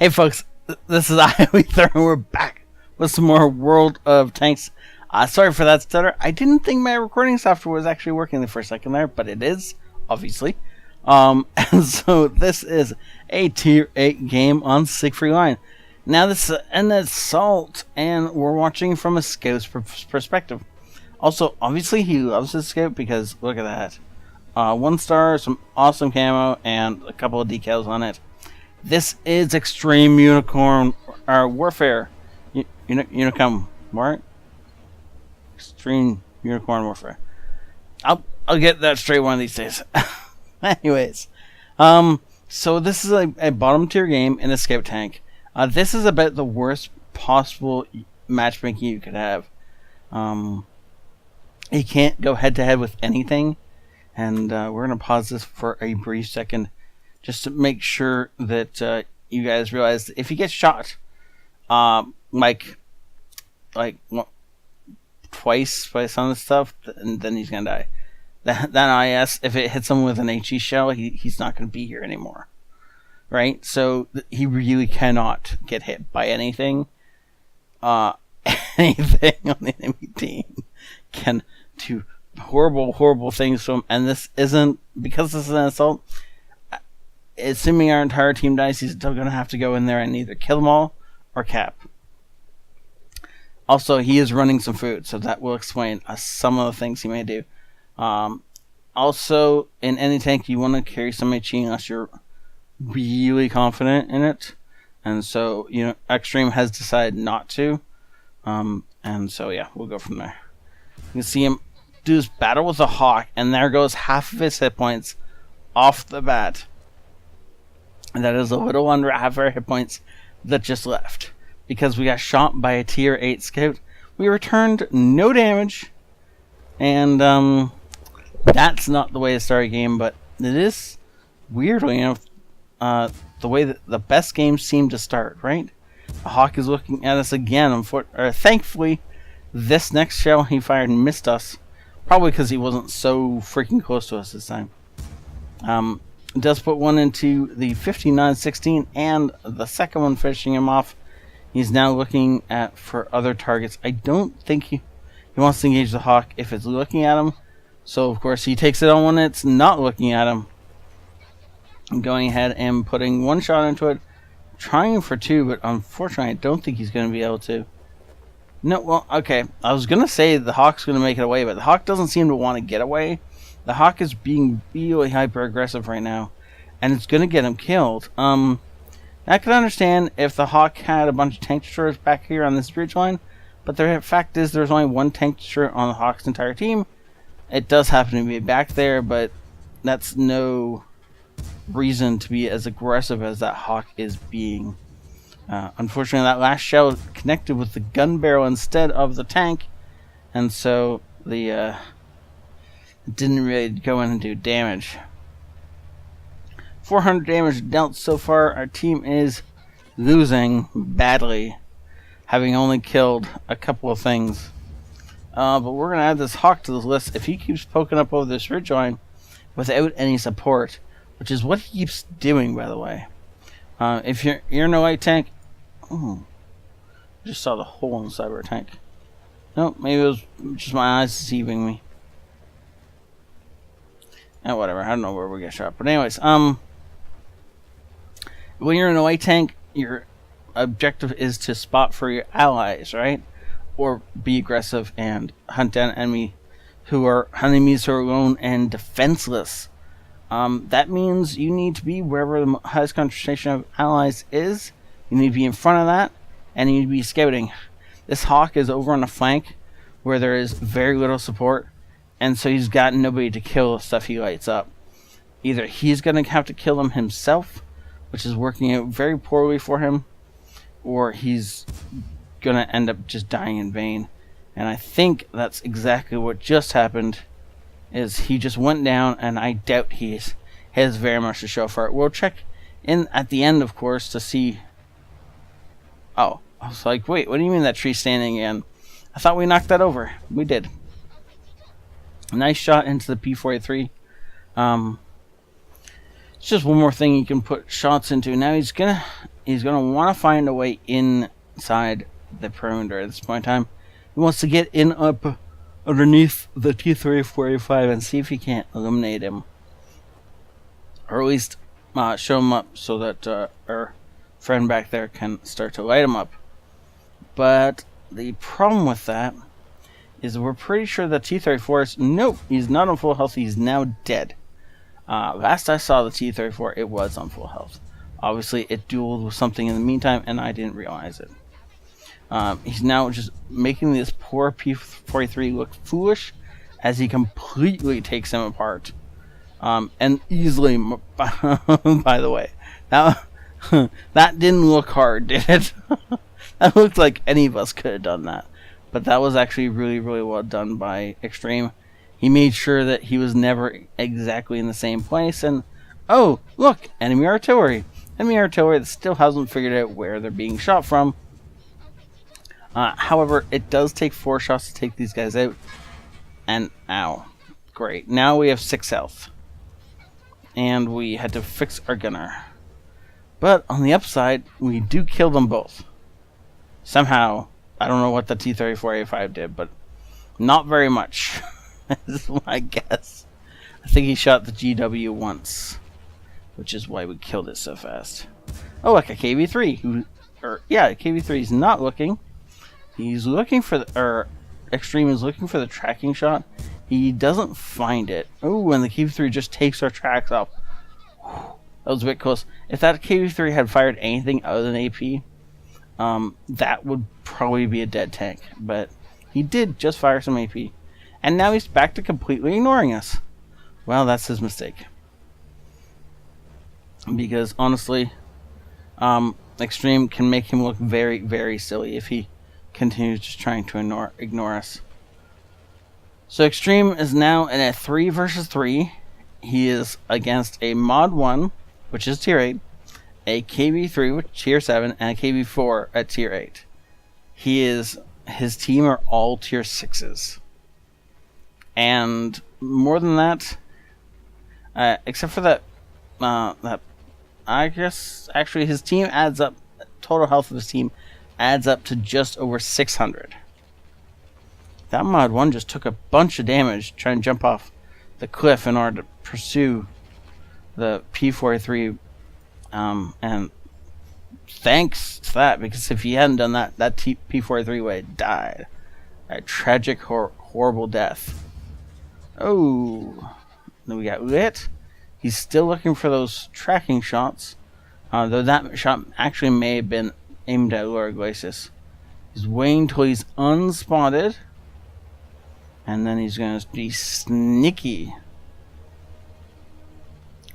Hey folks, this is ioEther, and we're back with some more World of Tanks. Sorry for that stutter. I didn't think my recording software was actually working for a second there, but it is, obviously. And so this is a Tier 8 game on Siegfried Line. Now this is an assault, and we're watching from a scout's perspective. Also, obviously he loves his scout because look at that. 1 star, some awesome camo, and a couple of decals on it. This is Extreme Unicorn Warfare. Unicum, right? Extreme Unicorn Warfare. I'll get that straight one of these days. Anyways, so this is a bottom tier game in a scout tank. This is about the worst possible matchmaking you could have. You can't go head to head with anything, and we're gonna pause this for a brief second, just to make sure that you guys realize that if he gets shot, like twice by some of the stuff, then he's gonna die. That IS, if it hits him with an HE shell, he's not gonna be here anymore, right? So he really cannot get hit by anything. Anything on the enemy team can do horrible things to him, and this isn't, because this is an assault. Assuming our entire team dies, he's still going to have to go in there and either kill them all or cap. Also, he is running some food, so that will explain some of the things he may do. Also, in any tank, you want to carry some HE unless you're really confident in it. And so, Extreme has decided not to. And so, yeah, we'll go from there. You can see him do his battle with a hawk, and there goes half of his hit points off the bat. And that is a little under half our hit points that just left, because we got shot by a tier 8 scout. We returned no damage, and that's not the way to start a game, but it is weirdly enough the way that the best games seem to start, right? The hawk is looking at us again. Thankfully, this next shell he fired missed us, probably because he wasn't so freaking close to us this time. Does put one into the 59-16, and the second one finishing him off. He's now looking for other targets. I don't think he wants to engage the hawk if it's looking at him, so of course he takes it on when it's not looking at him. I'm going ahead and putting 1 shot into it, trying for 2, but unfortunately I don't think he's going to be able to. No, well, okay, I was going to say the hawk's going to make it away, but the hawk doesn't seem to want to get away. The hawk is being really hyper aggressive right now, and it's going to get him killed. I could understand if the hawk had a bunch of tank destroyers back here on this bridge line, but the fact is there's only 1 tank destroyer on the hawk's entire team. It does happen to be back there, but that's no reason to be as aggressive as that hawk is being. Unfortunately, that last shell connected with the gun barrel instead of the tank, and so the didn't really go in and do damage. 400 damage dealt so far. Our team is losing badly, having only killed a couple of things. But we're going to add this hawk to the list. If he keeps poking up over this ridgeline without any support, which is what he keeps doing, by the way. If you're in a light tank, I just saw the hole inside of our tank. Nope, maybe it was just my eyes deceiving me. Whatever, I don't know where we get shot. But anyways, when you're in a light tank, your objective is to spot for your allies, right? Or be aggressive and hunt down enemies who are alone and defenseless. That means you need to be wherever the highest concentration of allies is. You need to be in front of that, and you need to be scouting. This hawk is over on the flank where there is very little support, and so he's got nobody to kill the stuff he lights up. Either he's going to have to kill them himself, which is working out very poorly for him, or he's going to end up just dying in vain. And I think that's exactly what just happened, is he just went down, and I doubt he has very much to show for it. We'll check in at the end, of course, to see. Oh, I was like, wait, what do you mean that tree's standing again? I thought we knocked that over. We did. Nice shot into the P-43. It's just one more thing you can put shots into. Now he's gonna he's going to want to find a way inside the perimeter at this point in time. He wants to get in up underneath the T-34A5 and see if he can't eliminate him. Or at least show him up so that our friend back there can start to light him up. But the problem with that is we're pretty sure that T-34 is... Nope, he's not on full health. He's now dead. Last I saw the T-34, it was on full health. Obviously, it dueled with something in the meantime, and I didn't realize it. He's now just making this poor P-43 look foolish as he completely takes him apart. And easily, by the way. That didn't look hard, did it? That looked like any of us could have done that. But that was actually really, really well done by Extreme. He made sure that he was never exactly in the same place. And, oh, look, enemy artillery. Enemy artillery that still hasn't figured out where they're being shot from. However, it does take 4 shots to take these guys out. And, ow. Great. Now we have 6 health. And we had to fix our gunner. But, on the upside, we do kill them both. Somehow, I don't know what the T-34A5 did, but not very much. Is my guess. I think he shot the GW once, which is why we killed it so fast. Oh, look, a KV-3. KV-3 is not looking. He's looking for Extreme is looking for the tracking shot. He doesn't find it. Oh, and the KV-3 just takes our tracks up. That was a bit close. If that KV-3 had fired anything other than AP, that would probably be a dead tank. But he did just fire some AP. And now he's back to completely ignoring us. Well, that's his mistake. Because, honestly, Extreme can make him look very, very silly if he continues just trying to ignore us. So Extreme is now in a 3 versus 3. He is against a Mod 1, which is Tier 8, a KV-3, which is Tier 7, and a KV-4 at Tier 8. His team are all Tier 6s. And more than that, except for that, I guess, actually his team adds up, total health of his team adds up to just over 600. That Mod 1 just took a bunch of damage trying to jump off the cliff in order to pursue the P-43, and thanks to that, because if he hadn't done that, that P-43 would have died. A tragic, horrible death. Oh, then we got lit. He's still looking for those tracking shots, though that shot actually may have been aimed at Laura Glacis. He's waiting until he's unspotted, and then he's going to be sneaky.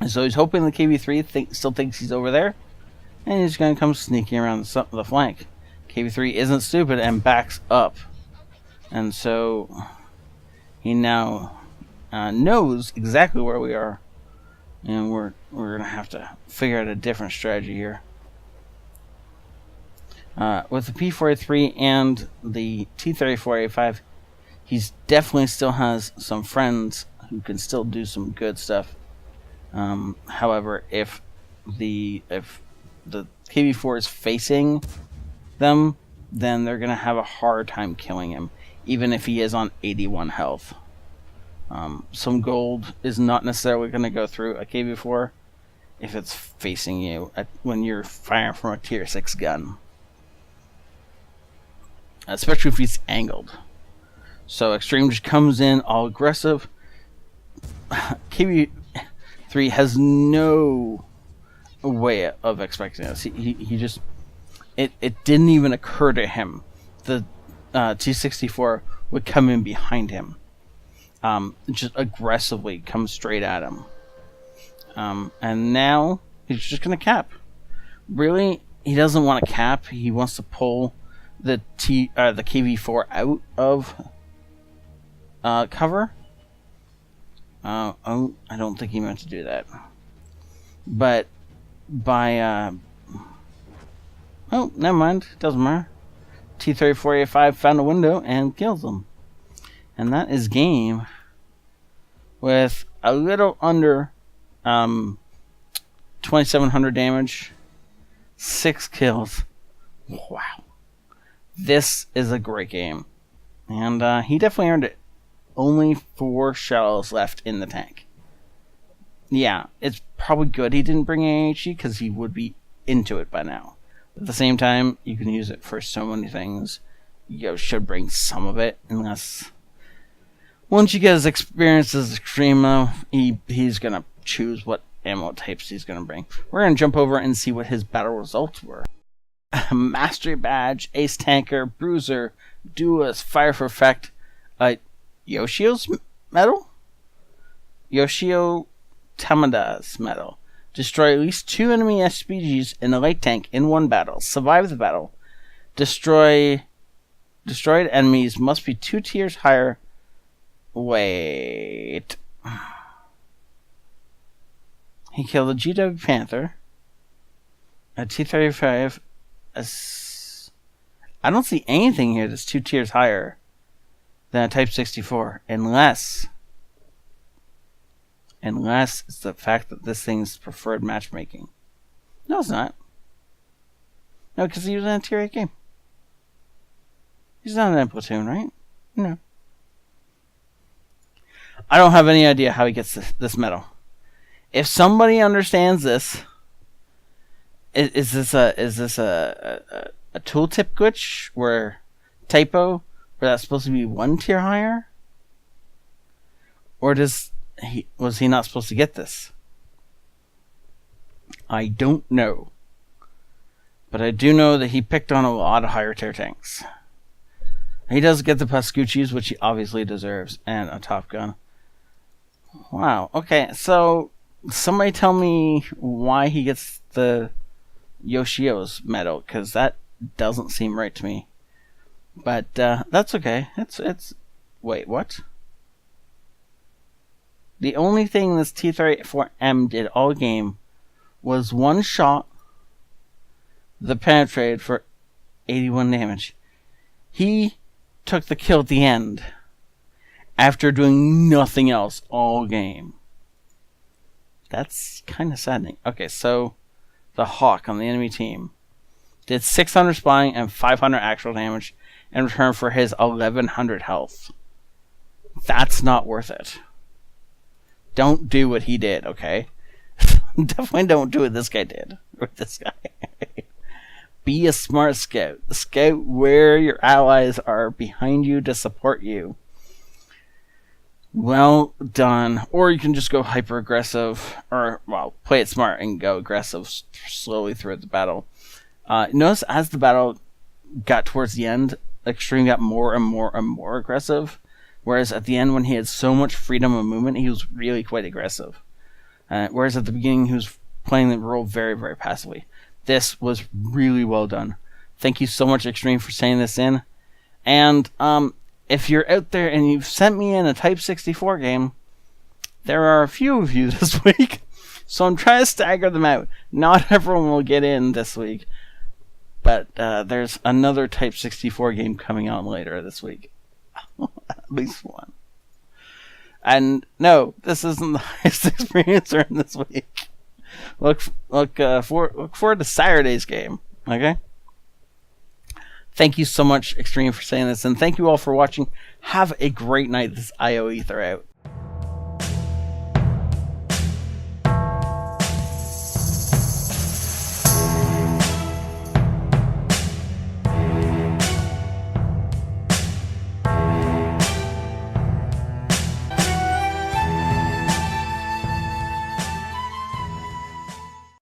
And so he's hoping the KV-3 still thinks he's over there, and he's going to come sneaking around the flank. KV-3 isn't stupid and backs up, and so he now knows exactly where we are, and we're going to have to figure out a different strategy here. With the P-43 and the T-34A5, he's definitely still has some friends who can still do some good stuff. However, if the KV-4 is facing them, then they're going to have a hard time killing him, even if he is on 81 health. Some gold is not necessarily going to go through a KV-4 if it's facing you when you're firing from a Tier 6 gun. Especially if he's angled. So Extreme just comes in all aggressive. KV-3 has no way of expecting this. He just... It didn't even occur to him the T-64 would come in behind him. Just aggressively come straight at him. And now he's just going to cap. Really, he doesn't want to cap. He wants to pull the KV-4 out of cover. Oh, I don't think he meant to do that. But by oh, never mind. Doesn't matter. T-34A5 found a window and kills him. And that is game with a little under 2,700 damage. 6 kills. Wow. This is a great game. And he definitely earned it. Only 4 shells left in the tank. Yeah, it's probably good he didn't bring AHE because he would be into it by now. But at the same time, you can use it for so many things. You should bring some of it, unless... Once you get his experience as Extreme, though, he's going to choose what ammo types he's going to bring. We're going to jump over and see what his battle results were. Mastery Badge, Ace Tanker, Bruiser, Duelist, Fire for Effect, Yoshio's medal? Yoshio Tamada's medal. Destroy at least 2 enemy SPGs in a light tank in one battle. Survive the battle. Destroyed enemies must be 2 tiers higher. Wait. He killed a GW Panther, a T-35. I don't see anything here that's 2 tiers higher than a Type 64, unless it's the fact that this thing's preferred matchmaking. No, it's not. No, because he was in a tier 8 game. He's not in platoon, right? No. I don't have any idea how he gets this medal. If somebody understands this, is this a tooltip glitch where typo where that's supposed to be 1 tier higher, or was he not supposed to get this? I don't know, but I do know that he picked on a lot of higher tier tanks. He does get the Pascucci's, which he obviously deserves, and a Top Gun. Wow. Okay, so somebody tell me why he gets the Yoshio's medal, because that doesn't seem right to me. But that's okay. It's wait, what? The only thing this T-34M did all game was 1 shot that penetrated for 81 damage. He took the kill at the end after doing nothing else all game. That's kind of saddening. Okay, so the Hawk on the enemy team did 600 spying and 500 actual damage in return for his 1100 health. That's not worth it. Don't do what he did, okay? Definitely don't do what this guy did with this guy. Be a smart scout. Scout where your allies are behind you to support you. Well done. Or you can just go hyper aggressive, or well, play it smart and go aggressive slowly throughout the battle. Notice as the battle got towards the end, Extreme got more and more and more aggressive, whereas at the end, when he had so much freedom of movement, he was really quite aggressive. Whereas at the beginning, he was playing the role very, very passively. This was really well done. Thank you so much, Extreme, for sending this in. And if you're out there and you've sent me in a Type 64 game, there are a few of you this week, so I'm trying to stagger them out. Not everyone will get in this week, but there's another Type 64 game coming out later this week. At least one. And no, this isn't the highest experience earned this week. Look forward to Saturday's game. Okay. Thank you so much, Extreme, for saying this, and thank you all for watching. Have a great night. This is ioEther out.